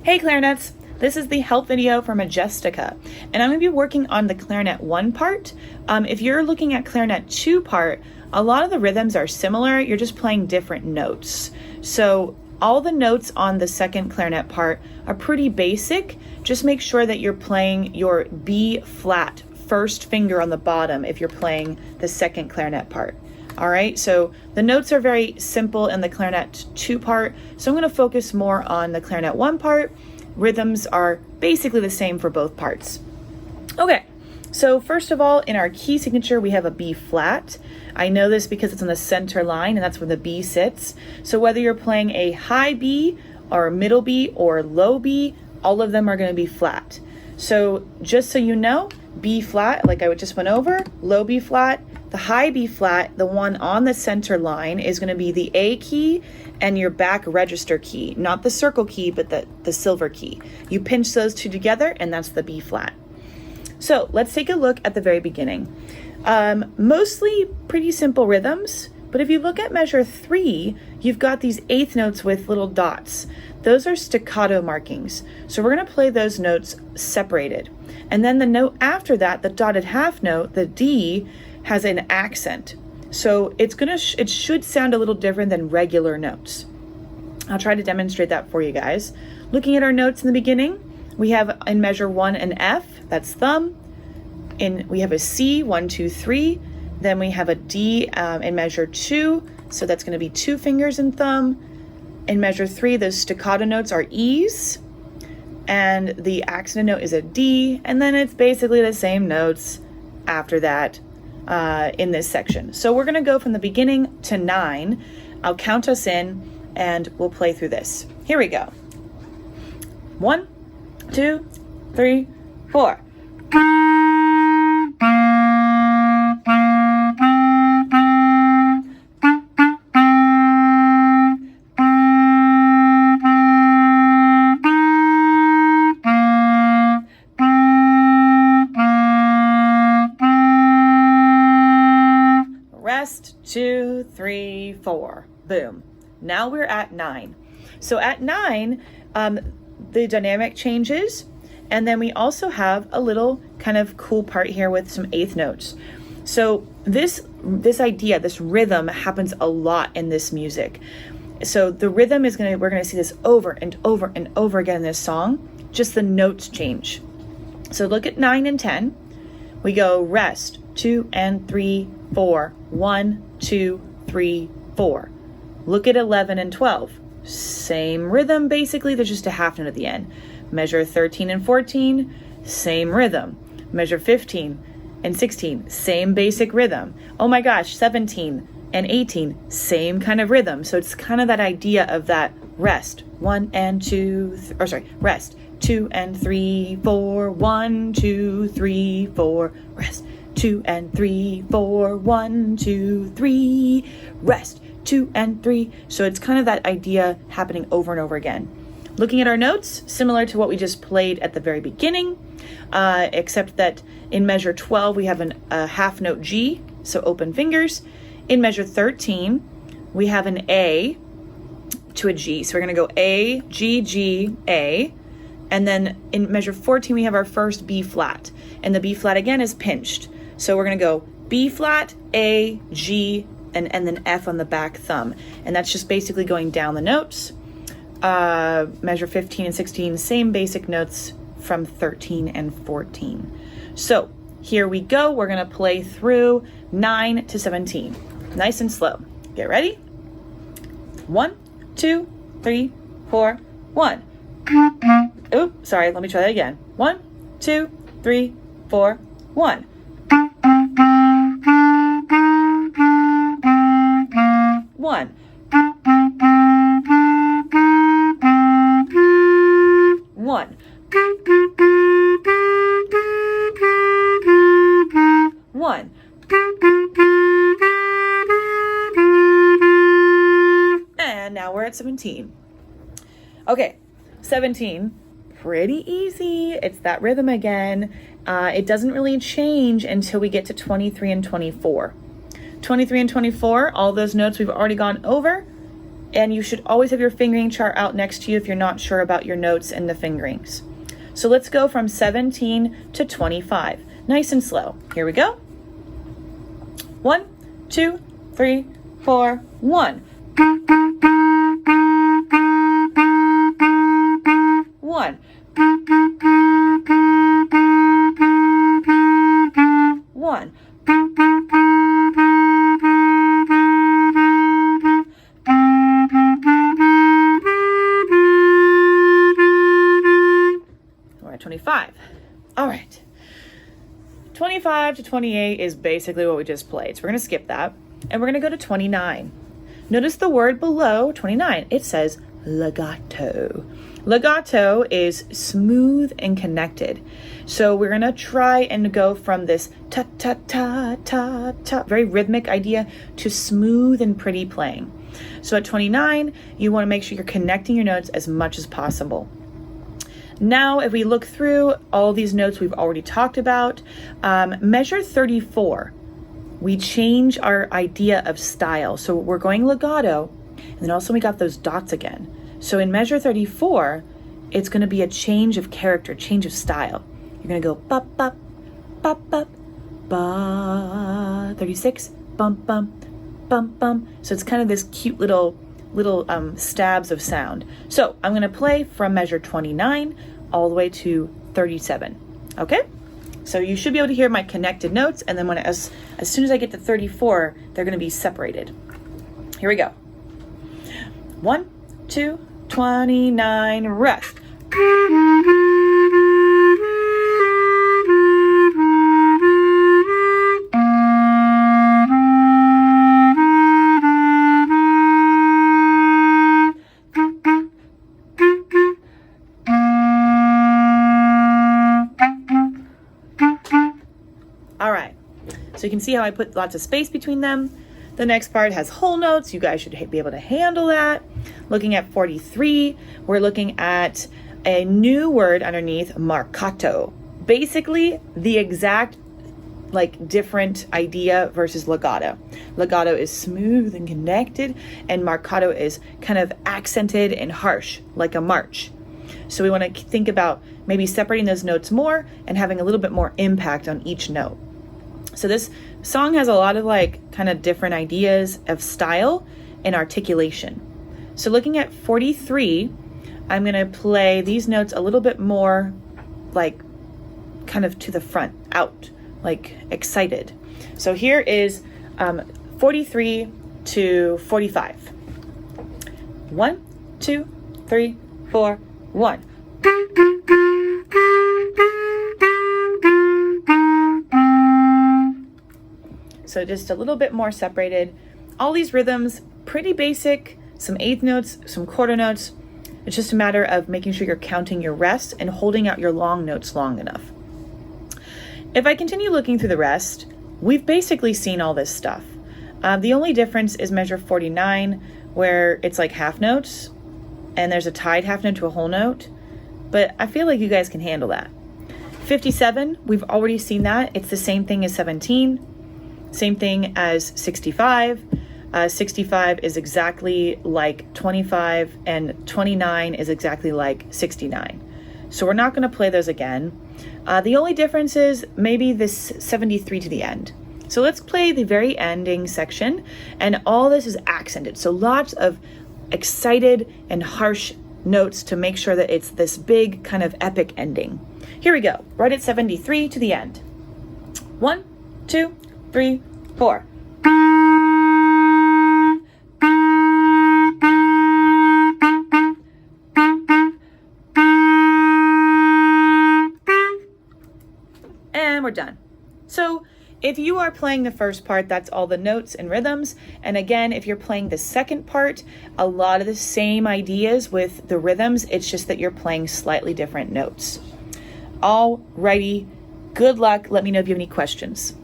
Hey clarinets, this is the help video for Majestica, and I'm going to be working on the clarinet 1 part. If you're looking at clarinet 2 part, a lot of the rhythms are similar, you're just playing different notes. So all the notes on the second clarinet part are pretty basic. Just make sure that you're playing your B flat first finger on the bottom if you're playing the second clarinet part. All right, so the notes are very simple in the clarinet 2 part, so I'm going to focus more on the clarinet 1 part. Rhythms are basically the same for both parts. Okay, so first of all, in our key signature, we have a B flat. I know this because it's on the center line, and that's where the B sits. So whether you're playing a high B or a middle B or low B, all of them are going to be flat. So just so you know, B flat, like I just went over, low B flat, the high B flat, the one on the center line, is going to be the A key and your back register key, not the circle key, but the silver key. You pinch those two together and that's the B flat. So let's take a look at the very beginning. Mostly pretty simple rhythms, but if you look at measure 3, you've got these eighth notes with little dots. Those are staccato markings. So we're going to play those notes separated. And then the note after that, the dotted half note, the D, has an accent. So it should sound a little different than regular notes. I'll try to demonstrate that for you guys. Looking at our notes in the beginning, we have in measure 1 an F, that's thumb. We have a C, 1, 2, 3. Then we have a D in measure 2, so that's going to be 2 fingers and thumb. In measure 3, those staccato notes are E's, and the accent note is a D, and then it's basically the same notes after that in this section. So we're going to go from the beginning to 9. I'll count us in, and we'll play through this. Here we go. 1, 2, 3, 4. Rest, 2, 3, 4. Boom. Now we're at 9. So at 9, the dynamic changes, and then we also have a little kind of cool part here with some eighth notes. So this idea, this rhythm happens a lot in this music. So the rhythm is we're gonna see this over and over and over again in this song, just the notes change. So look at 9 and 10. We go rest, 2 and 3, 4, 1, 2, 3, 4. Look at 11 and 12. Same rhythm, basically, there's just a half note at the end. Measure 13 and 14, same rhythm. Measure 15 and 16, same basic rhythm. Oh my gosh, 17 and 18, same kind of rhythm. So it's kind of that idea of that rest, 1 and 2, rest, 2 and 3, 4, 1, 2, 3, 4, rest, 2 and 3, 4, 1, 2, 3, rest, 2 and 3. So it's kind of that idea happening over and over again. Looking at our notes, similar to what we just played at the very beginning, except that in measure 12, we have a half note G, so open fingers. In measure 13, we have an A to a G. So we're gonna go A, G, G, A. And then in measure 14, we have our first B flat. And the B flat again is pinched. So we're gonna go B flat, A, G, and then F on the back thumb. And that's just basically going down the notes. Measure 15 and 16, same basic notes from 13 and 14. So here we go. We're gonna play through 9 to 17. Nice and slow. Get ready? 1, 2, 3, 4, 1. Oops, sorry, let me try that again. 1, 2, 3, 4, 1. 1. 1. 1. And now we're at 17. Okay, 17, pretty easy. It's that rhythm again. It doesn't really change until we get to 23 and 24. 23 and 24, all those notes we've already gone over. And you should always have your fingering chart out next to you if you're not sure about your notes and the fingerings. So let's go from 17 to 25. Nice and slow. Here we go. 1, 2, 3, 4, 1. 1. 1. We're at 25. All right. 25 to 28 is basically what we just played. So we're going to skip that. And we're going to go to 29. Notice the word below 29. It says legato. Legato is smooth and connected. So we're going to try and go from this ta ta ta ta ta, very rhythmic idea, to smooth and pretty playing. So at 29, you want to make sure you're connecting your notes as much as possible. Now, if we look through all these notes we've already talked about, measure 34, we change our idea of style. So we're going legato, and then also we got those dots again. So in measure 34, it's going to be a change of character, change of style. You're going to go bop, bop, bop, bop, ba. 36, bump, bump, bump, bump. So it's kind of this cute little stabs of sound. So I'm going to play from measure 29 all the way to 37. Okay? So you should be able to hear my connected notes, and then as soon as I get to 34, they're going to be separated. Here we go. 1, 2, 29, rest. All right, so you can see how I put lots of space between them. The next part has whole notes. You guys should be able to handle that. Looking at 43, we're looking at a new word underneath, marcato. Basically, the exact different idea versus legato. Legato is smooth and connected, and marcato is kind of accented and harsh, like a march. So we want to think about maybe separating those notes more and having a little bit more impact on each note. So this song has a lot of kind of different ideas of style and articulation. So looking at 43, I'm going to play these notes a little bit more kind of to the front, out, excited. So here is 43 to 45. 1, 2, 3, 4, 1. So just a little bit more separated. All these rhythms, pretty basic, some eighth notes, some quarter notes. It's just a matter of making sure you're counting your rests and holding out your long notes long enough. If I continue looking through the rest, we've basically seen all this stuff. The only difference is measure 49, where it's half notes, and there's a tied half note to a whole note, but I feel like you guys can handle that. 57, we've already seen that. It's the same thing as 17. Same thing as 65. 65 is exactly like 25, and 29 is exactly like 69. So we're not going to play those again. The only difference is maybe this 73 to the end. So let's play the very ending section, and all this is accented. So lots of excited and harsh notes to make sure that it's this big kind of epic ending. Here we go, right at 73 to the end. 1, 2, 3, 4. And we're done. So if you are playing the first part, that's all the notes and rhythms. And again, if you're playing the second part, a lot of the same ideas with the rhythms. It's just that you're playing slightly different notes. Alrighty, good luck. Let me know if you have any questions.